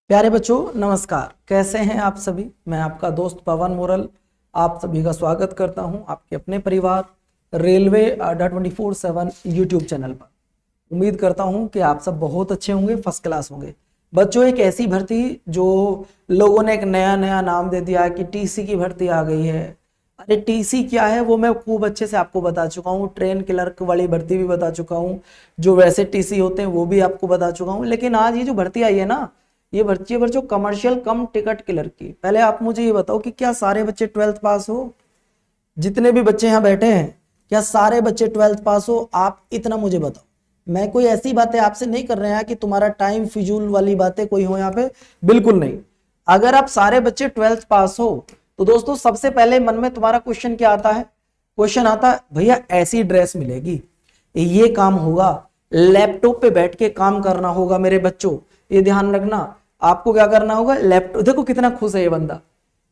प्यारे बच्चों नमस्कार। कैसे हैं आप सभी। मैं आपका दोस्त पवन मोरल आप सभी का स्वागत करता हूं आपके अपने परिवार रेलवे अड्डा 24/7 यूट्यूब चैनल पर। उम्मीद करता हूं कि आप सब बहुत अच्छे होंगे, फर्स्ट क्लास होंगे। बच्चों, एक ऐसी भर्ती जो लोगों ने एक नया नया नाम दे दिया कि टीसी की भर्ती आ गई है। अरे टीसी क्या है वो मैं खूब अच्छे से आपको बता चुका हूँ। ट्रेन क्लर्क वाली भर्ती भी बता चुका हूँ, जो वैसे टीसी होते हैं वो भी आपको बता चुका हूँ। लेकिन आज ये जो भर्ती आई है ना, ये भर्ती है जो कमर्शियल कम टिकट क्लर्क की। पहले आप मुझे ये बताओ कि क्या सारे बच्चे 12th पास हो? जितने भी बच्चे यहाँ बैठे हैं क्या सारे बच्चे 12th पास हो? आप इतना मुझे बताओ। मैं कोई ऐसी बातें आपसे नहीं कर रहे हैं कि तुम्हारा टाइम फिजूल वाली बातें कोई हो यहाँ पे, बिल्कुल नहीं। अगर आप सारे बच्चे 12th पास हो तो दोस्तों सबसे पहले मन में तुम्हारा क्वेश्चन क्या आता है? क्वेश्चन आता है भैया ऐसी ड्रेस मिलेगी, ये काम होगा, लैपटॉप पे बैठ के काम करना होगा। मेरे बच्चों ये ध्यान रखना, आपको क्या करना होगा? लैपटॉप। देखो कितना खुश है ये बंदा।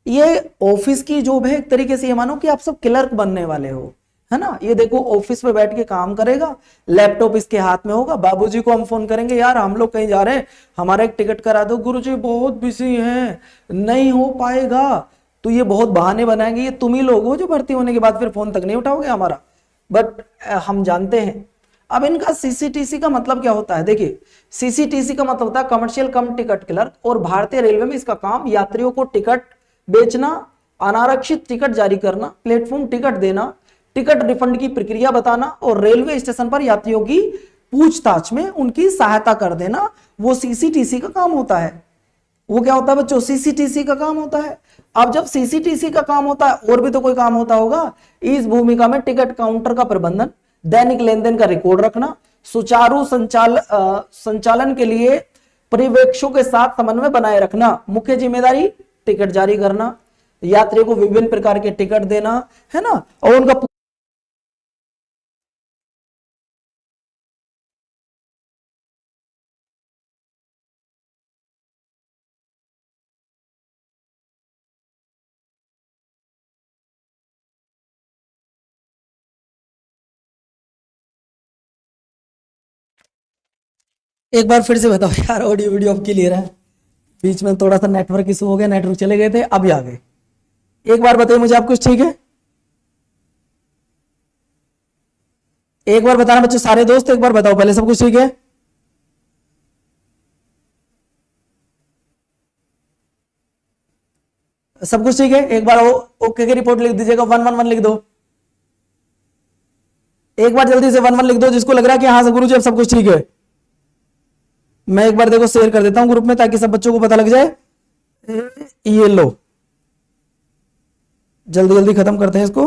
ये ऑफिस की जॉब है, एक तरीके से ये मानो कि आप सब क्लर्क बनने वाले हो, है ना। ये देखो ऑफिस पे बैठ के काम करेगा, लैपटॉप इसके हाथ में होगा। बाबूजी को हम फोन करेंगे, यार हम लोग कहीं जा रहे हैं, हमारा एक टिकट करा दो। गुरुजी बहुत बिजी हैं, नहीं हो पाएगा। तो ये बहुत बहाने बनाएंगे। ये तुम ही लोग हो जो भर्ती होने के बाद फिर फोन तक नहीं उठाओगे हमारा। बट हम जानते हैं। अब इनका सीसीटीसी का मतलब क्या होता है? देखिए, सीसीटीसी का मतलब होता है कमर्शियल कम टिकट क्लर्क, और भारतीय रेलवे में इसका काम यात्रियों को टिकट बेचना, अनारक्षित टिकट जारी करना, प्लेटफॉर्म टिकट देना, टिकट रिफंड की प्रक्रिया बताना और रेलवे स्टेशन पर यात्रियों की पूछताछ में उनकी सहायता कर देना, वो सीसीटीसी का काम होता है। वो क्या होता है बच्चों? सीसीटीसी का काम होता है। अब जब सीसीटीसी का काम होता है, और भी तो कोई काम होता होगा। इस भूमिका में टिकट काउंटर का प्रबंधन, दैनिक लेन देन का रिकॉर्ड रखना, सुचारू संचालन के लिए पर्यवेक्षकों के साथ समन्वय बनाए रखना, मुख्य जिम्मेदारी टिकट जारी करना, यात्रियों को विभिन्न प्रकार के टिकट देना, है ना, और उनका एक बार फिर से बताओ यार, ऑडियो वीडियो अब क्लियर है? बीच में थोड़ा सा नेटवर्क इशू हो गया, नेटवर्क चले गए थे, अभी आ गए। एक बार बताइए मुझे, आप कुछ ठीक है? एक बार बताना बच्चों, सारे दोस्त एक बार बताओ पहले, सब कुछ ठीक है? सब कुछ ठीक है? एक बार ओके की रिपोर्ट लिख दीजिएगा, 111 लिख दो। एक बार जल्दी से 111 लिख दो जिसको लग रहा है कि हाँ गुरु जी अब सब कुछ ठीक है। मैं एक बार देखो शेयर कर देता हूं ग्रुप में ताकि सब बच्चों को पता लग जाए। ये लो, जल्दी जल्दी खत्म करते हैं इसको।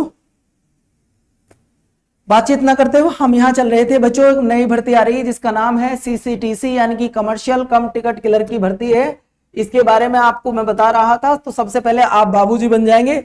बातचीत ना करते हुए हम यहां चल रहे थे बच्चों। एक नई भर्ती आ रही है जिसका नाम है सीसीटीसी, यानी कि कमर्शियल कम टिकट क्लर्क की भर्ती है। इसके बारे में आपको मैं बता रहा था। तो सबसे पहले आप बाबूजी बन जाएंगे,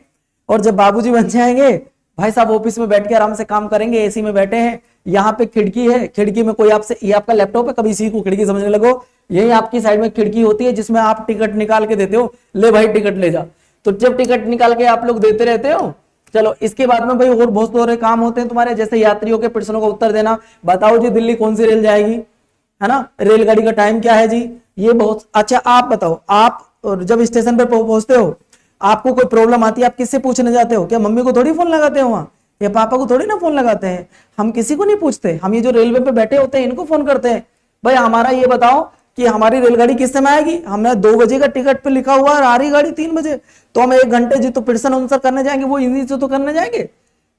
और जब बाबूजी बन जाएंगे भाई साहब ऑफिस में बैठ के आराम से काम करेंगे। एसी में बैठे हैं, यहाँ पे खिड़की है, खिड़की में कोई आपसे, ये आपका लैपटॉप है, कभी इसी को खिड़की समझने लगो। यही आपकी साइड में खिड़की होती है जिसमें आप टिकट निकाल के देते हो, ले भाई टिकट ले जा। तो जब टिकट निकाल के आप लोग देते रहते हो, चलो इसके बाद में भाई और बहुत सारे काम होते हैं तुम्हारे, जैसे यात्रियों के प्रश्नों का उत्तर देना। बताओ जी दिल्ली कौन सी रेल जाएगी, है ना, रेलगाड़ी का टाइम क्या है जी, ये बहुत अच्छा। आप बताओ, आप जब स्टेशन पर पहुंचते हो आपको कोई प्रॉब्लम आती है, आप किससे पूछने जाते हो? क्या मम्मी को थोड़ी फोन लगाते हो वहां, या पापा को थोड़ी ना फोन लगाते हैं। हम किसी को नहीं पूछते, हम ये जो रेलवे पे बैठे होते हैं इनको फोन करते हैं। भाई हमारा ये बताओ कि हमारी रेलगाड़ी किस समय आएगी? हमने 2 बजे का टिकट पे लिखा हुआ है, आ रही गाड़ी 3 बजे। तो हम 1 घंटे जी तो प्रश्न आंसर करने जाएंगे, वो इन्हीं से तो करने जाएंगे।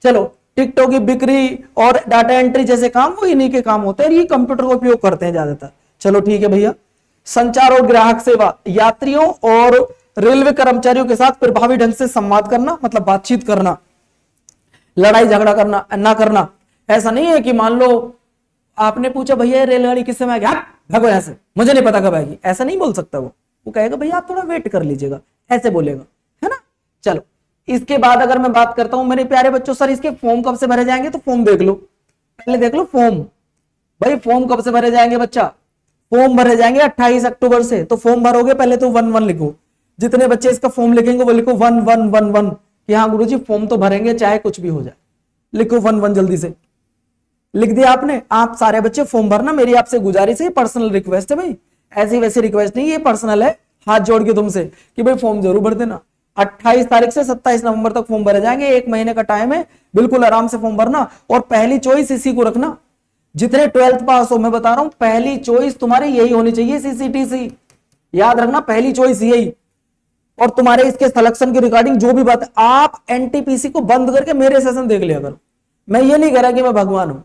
चलो, टिकटों की बिक्री और डाटा एंट्री जैसे काम वो इन्हीं के काम होते हैं, ये कंप्यूटर का उपयोग करते हैं ज्यादातर। चलो ठीक है भैया। संचार और ग्राहक सेवा, यात्रियों और रेलवे कर्मचारियों के साथ प्रभावी ढंग से संवाद करना, मतलब बातचीत करना, लड़ाई झगड़ा करना ना करना। ऐसा नहीं है कि मान लो आपने पूछा भैया रेलगाड़ी किस समय आएगी, भागो यहां से, मुझे नहीं पता कब आएगी, ऐसा नहीं बोल सकता। वो कहेगा भैया आप थोड़ा वेट कर लीजिएगा, ऐसे बोलेगा, है ना। चलो, इसके बाद अगर मैं बात करता हूं मेरे प्यारे बच्चों, सर इसके फॉर्म कब से भरे जाएंगे? तो फॉर्म देख लो, पहले देख लो फॉर्म। भाई फॉर्म कब से भरे जाएंगे बच्चा? फॉर्म भरे जाएंगे 28 अक्टूबर से। तो फॉर्म भरोगे पहले तो 1-1 लिखो। जितने बच्चे इसका फॉर्म लिखेंगे वो लिखो 1-1-1-1 कि हाँ गुरुजी फॉर्म तो भरेंगे चाहे कुछ भी हो जाए। लिखो 1-1 जल्दी से। लिख दिया आपने? आप सारे बच्चे फॉर्म भरना, मेरी आपसे गुजारिश है, पर्सनल रिक्वेस्ट है भाई, ऐसी वैसी रिक्वेस्ट नहीं, ये पर्सनल है। हाथ जोड़ के तुमसे कि भाई फॉर्म जरूर भर देना। 28 तारीख से 27 नवंबर तक फॉर्म भरे जाएंगे, 1 महीने का टाइम है, बिल्कुल आराम से फॉर्म भरना। और पहली चॉइस इसी को रखना, जितने 12th पास हो, मैं बता रहा हूं पहली चॉइस तुम्हारी यही होनी चाहिए, सीसीटीसी। याद रखना पहली चॉइस यही। और तुम्हारे इसके सिलेक्शन के रिगार्डिंग जो भी बात है, आप एनटीपीसी को बंद करके मेरे सेशन देख लिया करो। मैं ये नहीं कह रहा कि मैं भगवान हूं,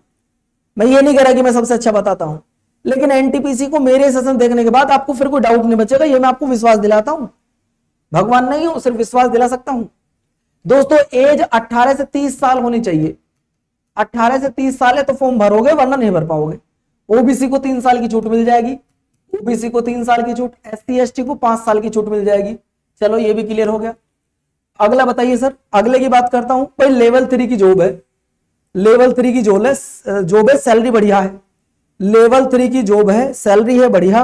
मैं ये नहीं कह रहा कि मैं सबसे अच्छा बताता हूं, लेकिन एनटीपीसी को मेरे सेशन देखने के बाद आपको फिर कोई डाउट नहीं बचेगा, ये मैं आपको विश्वास दिलाता हूं। भगवान नहीं हूं, सिर्फ विश्वास दिला सकता हूं। दोस्तों एज 18 से 30 साल होनी चाहिए। 18 से 30 साल है तो फॉर्म भरोगे, वरना नहीं भर पाओगे। ओबीसी को 3 साल की छूट मिल जाएगी, ओबीसी को 3 साल की छूट, एससी एसटी को 5 साल की छूट मिल जाएगी। चलो ये भी क्लियर हो गया। अगला बताइए सर, अगले की बात करता हूं। भाई लेवल 3 की जॉब है, लेवल 3 की जॉब है, सैलरी बढ़िया है। लेवल 3 की जॉब है, सैलरी है बढ़िया।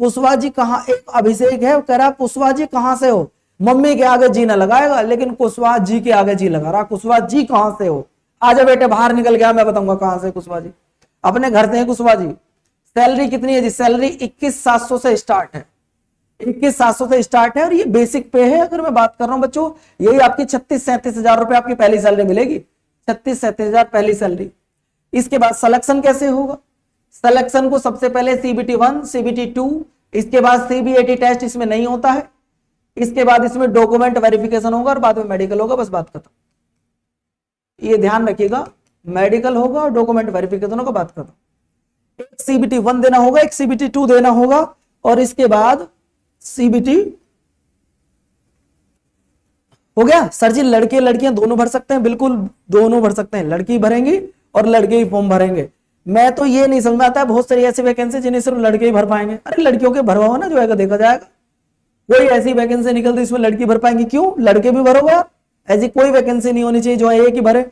कुशवाहा जी कहां, एक अभिषेक है कह रहा कुशवाहा जी कहां से हो, मम्मी के आगे जी ना लगाएगा, लेकिन कुशवाहा जी के आगे जी लगा रहा। कुशवाहा जी कहां से हो, आजा बेटे बाहर निकल गया, मैं बताऊंगा कहां से कुशवाहा जी। अपने घर से है कुशवाहा जी। सैलरी कितनी है जी, सैलरी 21,700 से स्टार्ट है, 21,700 से स्टार्ट है। और ये बेसिक पे है, अगर मैं बात कर रहा हूं बच्चों, यही आपकी 36-37 हजार रुपए आपकी पहली सैलरी मिलेगी, 36-37 हजार पहली सैलरी। इसके बाद सिलेक्शन कैसे होगा, सिलेक्शन को सबसे पहले CBT 1, CBT 2, इसके बाद CBAT टेस्ट इसमें नहीं होता है, इसके बाद इसमें डॉक्यूमेंट वेरिफिकेशन होगा और बाद में मेडिकल होगा, बस बात खत्म। ये ध्यान रखिएगा, मेडिकल होगा और डॉक्यूमेंट वेरिफिकेशन होगा, बात खत्म। एक CBT 1 देना होगा, एक CBT 2 देना होगा, और इसके बाद CBT हो गया। सर जी लड़के लड़कियां दोनों भर सकते हैं, बिल्कुल दोनों भर सकते हैं, लड़की भरेंगी और लड़के ही फॉर्म भरेंगे। मैं तो ये नहीं समझ में आता है, बहुत सारी ऐसी वैकेंसी जिन्हें सिर्फ लड़के ही भर पाएंगे। अरे लड़कियों के भरवाओ ना, जो है देखा जाएगा। कोई ऐसी वैकेंसी निकलती इसमें लड़की भर पाएंगी, क्यों, लड़के भी भरोगे। ऐसी कोई वैकेंसी नहीं होनी चाहिए जो एक ही भरे।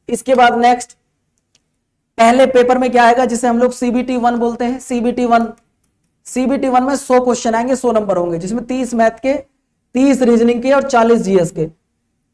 इसके बाद नेक्स्ट, पहले पेपर में क्या आएगा, जिसे हम लोग CBT 1 बोलते हैं। CBT 1 में 100 क्वेश्चन आएंगे, 100 नंबर होंगे, जिसमें 30 मैथ के, 30 रीजनिंग के और 40 जीएस के।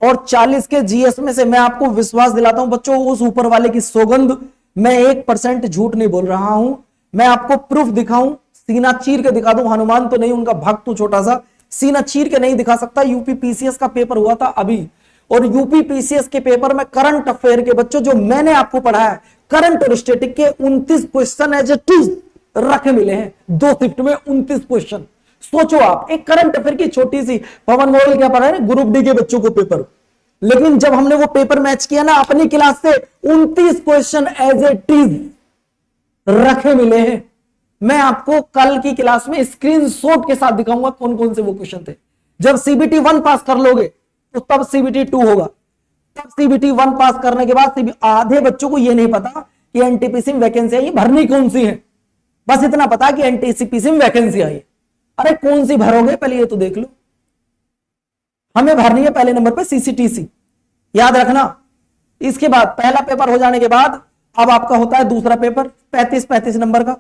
और 40 के जीएस में से मैं आपको विश्वास दिलाता हूं बच्चों, उस ऊपर वाले की सौगंध, मैं 1% झूठ नहीं बोल रहा हूं। मैं आपको प्रूफ दिखाऊं, सीना चीर के दिखा दूं। हनुमान तो नहीं, उनका भक्त तो छोटा सा, सीना चीर के नहीं दिखा सकता। यूपी पीसीएस का पेपर हुआ था अभी, और यूपी पीसीएस के पेपर में करंट अफेयर के बच्चों जो मैंने आपको पढ़ाया है, करंट और स्टैटिक के 29 क्वेश्चन एज इट इज रखे मिले हैं, 2 शिफ्ट में 29 क्वेश्चन। सोचो आप, एक करंट अफेयर की छोटी सी, पवन मॉडल क्या पढ़ा है, ग्रुप डी के बच्चों को पेपर, लेकिन जब हमने वो पेपर मैच किया ना अपनी क्लास से, 29 क्वेश्चन एज इट इज रखे मिले हैं। मैं आपको कल की क्लास में स्क्रीनशॉट के साथ दिखाऊंगा कौन कौन से वो क्वेश्चन थे। जब CBT 1 पास कर लोगे तो तब CBT 2 होगा, तब CBT 1 पास करने के बाद आधे बच्चों को ये नहीं पता कि एनटीपीसी में वैकेंसी आई, भरनी कौन सी है, बस इतना पता कि एनटीपीसी में वैकेंसी आई। अरे कौन सी भरोगे पहले ये तो देख लो। हमें भरनी है पहले नंबर पे CCTC, याद रखना। इसके बाद पहला पेपर हो जाने के बाद अब आपका होता है दूसरा पेपर, 35 नंबर का,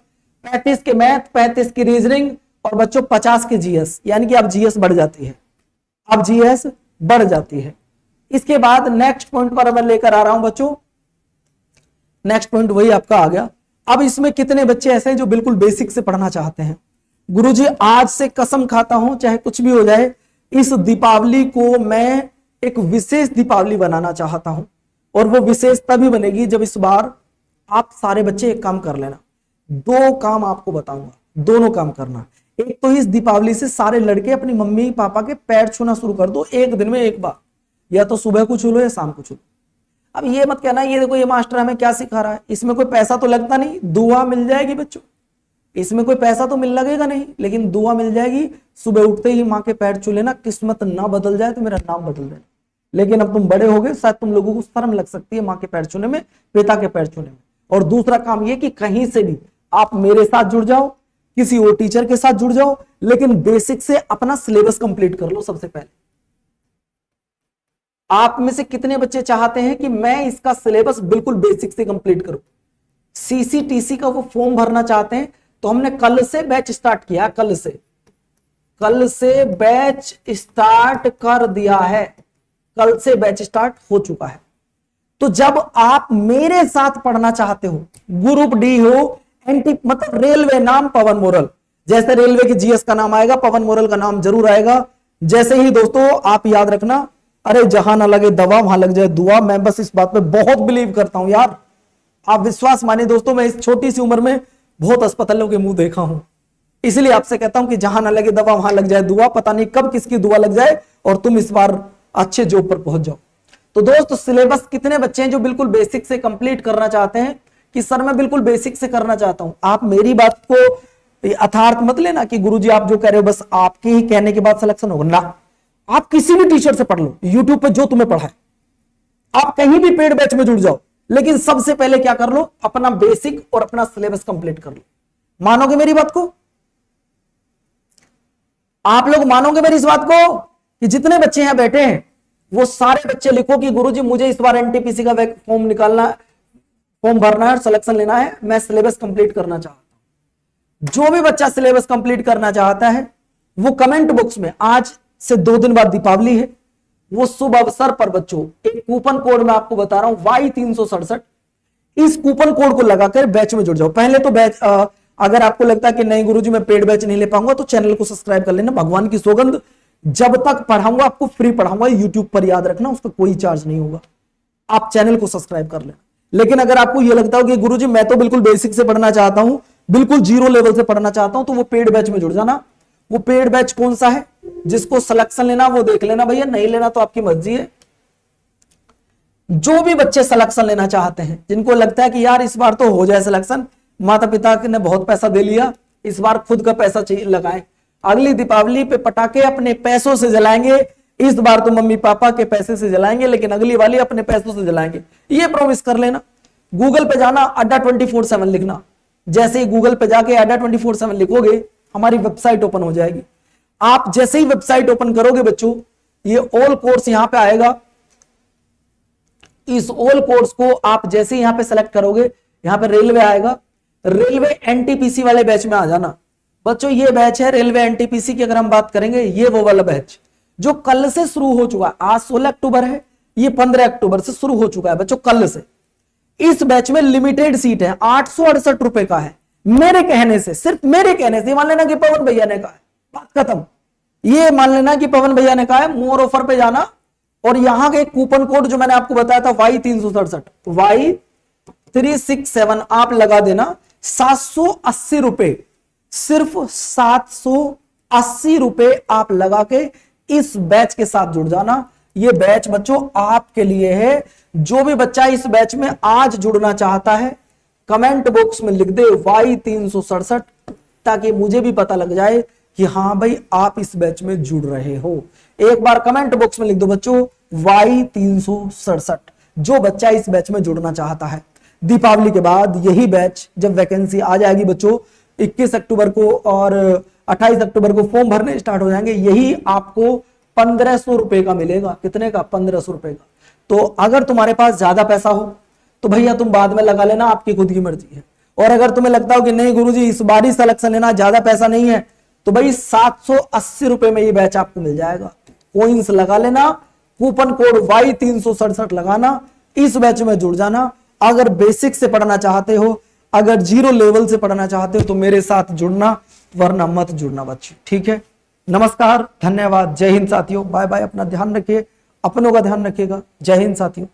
35 के मैथ, 35 की रीजनिंग और बच्चों 50 के जीएस, यानी कि अब जीएस बढ़ जाती है, अब जीएस बढ़ जाती है। इसके बाद नेक्स्ट पॉइंट पर मैं लेकर आ रहा हूं बच्चों, नेक्स्ट पॉइंट वही आपका आ गया। अब इसमें कितने बच्चे ऐसे हैं जो बिल्कुल बेसिक से पढ़ना चाहते हैं, गुरुजी आज से कसम खाता हूं चाहे कुछ भी हो जाए, इस दीपावली को मैं एक विशेष दीपावली बनाना चाहता हूं, और वो विशेष तभी बनेगी जब इस बार आप सारे बच्चे एक काम कर लेना। 2 काम आपको बताऊंगा, दोनों काम करना। एक तो इस दीपावली से सारे लड़के अपनी मम्मी पापा के पैर छूना शुरू कर दो, एक दिन में एक बार, या तो सुबह को छू लो या शाम को छू लो। अब ये मत कहना ये देखो ये मास्टर हमें क्या सिखा रहा है, इसमें कोई पैसा तो लगता नहीं, दुआ मिल जाएगी बच्चों, इसमें कोई पैसा तो मिल लगेगा नहीं, लेकिन दुआ मिल जाएगी। सुबह उठते ही माँ के पैर छू लेना, किस्मत ना बदल जाए तो मेरा नाम बदल देना। लेकिन अब तुम बड़े हो गए, शायद तुम लोगों को शर्म लग सकती है माँ के पैर छूने में, पिता के पैर छूने में। और दूसरा काम ये कि कहीं से भी आप मेरे साथ जुड़ जाओ, किसी और टीचर के साथ जुड़ जाओ, लेकिन बेसिक से अपना सिलेबस कंप्लीट कर लो सबसे पहले। आप में से कितने बच्चे चाहते हैं कि मैं इसका सिलेबस बिल्कुल बेसिक से कंप्लीट करूं? CCTC का वो फॉर्म भरना चाहते हैं, तो हमने कल से बैच स्टार्ट किया, कल से बैच स्टार्ट कर दिया है, कल से बैच स्टार्ट हो चुका है। तो जब आप मेरे साथ पढ़ना चाहते हो, ग्रुप डी हो, मतलब रेलवे नाम पवन मोरल, जैसे रेलवे की जीएस का नाम आएगा, पवन मोरल का नाम जरूर आएगा। जैसे ही दोस्तों आप याद रखना, अरे जहां ना लगे दवा वहां लग जाए दुआ। मैं बस इस बात पे बहुत बिलीव करता हूं यार, आप विश्वास मानिए दोस्तों, मैं इस छोटी सी उम्र में बहुत अस्पतालों के मुंह देखा हूं, इसलिए आपसे कहता हूं कि जहां ना लगे दवा वहां लग जाए दुआ। पता नहीं कब किसकी दुआ लग जाए और तुम इस बार अच्छे जॉब पर पहुंच जाओ। तो दोस्त सिलेबस कितने बच्चे हैं जो बिल्कुल बेसिक से कंप्लीट करना चाहते हैं कि सर मैं बिल्कुल बेसिक से करना चाहता हूं? आप मेरी बात को यथार्थ मत लेना कि गुरुजी आप जो कह रहे हो बस आपके ही कहने के बाद सिलेक्शन होगा ना। आप किसी भी टीचर से पढ़ लो, यूट्यूब पे जो तुम्हें पढ़ा है, आप कहीं भी पेड बैच में जुड़ जाओ, लेकिन सबसे पहले क्या कर लो, अपना बेसिक और अपना सिलेबस कंप्लीट कर लो। मानोगे मेरी बात को? आप लोग मानोगे मेरी इस बात को कि जितने बच्चे यहां बैठे हैं वो सारे बच्चे लिखो कि गुरुजी मुझे इस बार एनटीपीसी का फॉर्म निकालना, फॉर्म भरना है और सिलेक्शन लेना है, मैं सिलेबस कंप्लीट करना चाहता हूं। जो भी बच्चा सिलेबस कंप्लीट करना चाहता है वो कमेंट बॉक्स में, आज से 2 दिन बाद दीपावली है, वो शुभ अवसर पर बच्चों एक कूपन कोड मैं आपको बता रहा हूं Y367, इस कूपन कोड को लगाकर बैच में जुड़ जाओ। पहले तो बैच अगर आपको लगता है कि नहीं गुरुजी मैं पेड बैच नहीं ले पाऊंगा तो चैनल को सब्सक्राइब कर लेना। भगवान की सौगंध, जब तक पढ़ाऊंगा आपको फ्री पढ़ाऊंगा यूट्यूब पर, याद रखना उसका कोई चार्ज नहीं होगा। आप चैनल को सब्सक्राइब कर लेना। लेकिन अगर आपको यह लगता हो कि गुरुजी मैं तो बिल्कुल बेसिक से पढ़ना चाहता हूं, बिल्कुल जीरो लेवल से पढ़ना चाहता हूं, तो वो पेड बैच में जुड़ जाना। वो पेड बैच कौन सा है, जिसको सिलेक्शन लेना वो देख लेना भैया, नहीं लेना तो आपकी मर्जी है। जो भी बच्चे सिलेक्शन लेना चाहते हैं, जिनको लगता है कि यार इस बार तो हो जाए सिलेक्शन, माता पिता ने बहुत पैसा दे लिया, इस बार खुद का पैसा चाहिए लगाएं, अगली दीपावली पे पटाखे अपने पैसों से जलाएंगे, इस बार तो मम्मी पापा के पैसे से जलाएंगे लेकिन अगली वाली अपने पैसों से जलाएंगे, ये प्रॉमिस कर लेना। गूगल पे जाना, अड्डा 24/7 लिखना। जैसे ही गूगल पे जाके अड्डा 24/7 लिखोगे हमारी वेबसाइट ओपन हो जाएगी। आप जैसे ही वेबसाइट ओपन करोगे बच्चों, ये ऑल कोर्स यहां पे आएगा। इस ऑल कोर्स को आप जैसे ही यहां पे सेलेक्ट करोगे, यहां पे रेलवे आएगा, रेलवे एनटीपीसी वाले बैच में आ जाना। बच्चों ये बैच है रेलवे एनटीपीसी की, अगर हम बात करेंगे ये वो वाला बैच जो कल से शुरू हो चुका है। आज 16 अक्टूबर है, ये 15 अक्टूबर से शुरू हो चुका है बच्चों, कल से। इस बैच में लिमिटेड सीट है, 868 रुपए का है। मेरे कहने से, सिर्फ मेरे कहने से, मान लेना कि पवन भैया ने कहा है, बात खत्म। ये मान लेना कि पवन भैया ने कहा है, मोर ऑफर पे जाना और यहां का एक कूपन कोड जो मैंने आपको बताया था Y367 Y367 आप लगा देना। 780 रुपए, सिर्फ 780 रुपए आप लगा के इस बैच के साथ जुड़ जाना। ये बैच बच्चों आपके लिए है। जो भी बच्चा इस बैच में आज जुड़ना चाहता है, कमेंट बॉक्स में लिख दे Y367, ताकि मुझे भी पता लग जाए कि हाँ भाई आप इस बैच में जुड़ रहे हो। एक बार कमेंट बॉक्स में लिख दो बच्चों Y367, जो बच्चा इस बैच में जुड़ना चाहता है। दीपावली के बाद यही बैच जब वैकेंसी आ जाएगी बच्चों, 21 अक्टूबर को और 28 अक्टूबर को फॉर्म भरने स्टार्ट हो जाएंगे, यही आपको 1500 रुपए का मिलेगा। कितने का? 1500 रुपए का। तो अगर तुम्हारे पास ज्यादा पैसा हो तो भैया तुम बाद में लगा लेना, आपकी खुद की मर्जी है। और अगर तुम्हें लगता हो कि नहीं गुरुजी इस बार ही सिलेक्शन लेना, ज्यादा पैसा नहीं है, तो भाई 780 रुपए में ये बैच आपको मिल जाएगा। कोइंस लगा लेना, कूपन कोड Y367 लगाना, इस बैच में जुड़ जाना। अगर बेसिक से पढ़ना चाहते हो, अगर जीरो लेवल से पढ़ना चाहते हो तो मेरे साथ जुड़ना, वरना मत जुड़ना बच्चे, ठीक है। नमस्कार, धन्यवाद, जय हिंद साथियों, बाय बाय। अपना ध्यान रखिए, अपनों का ध्यान रखिएगा। जय हिंद साथियों।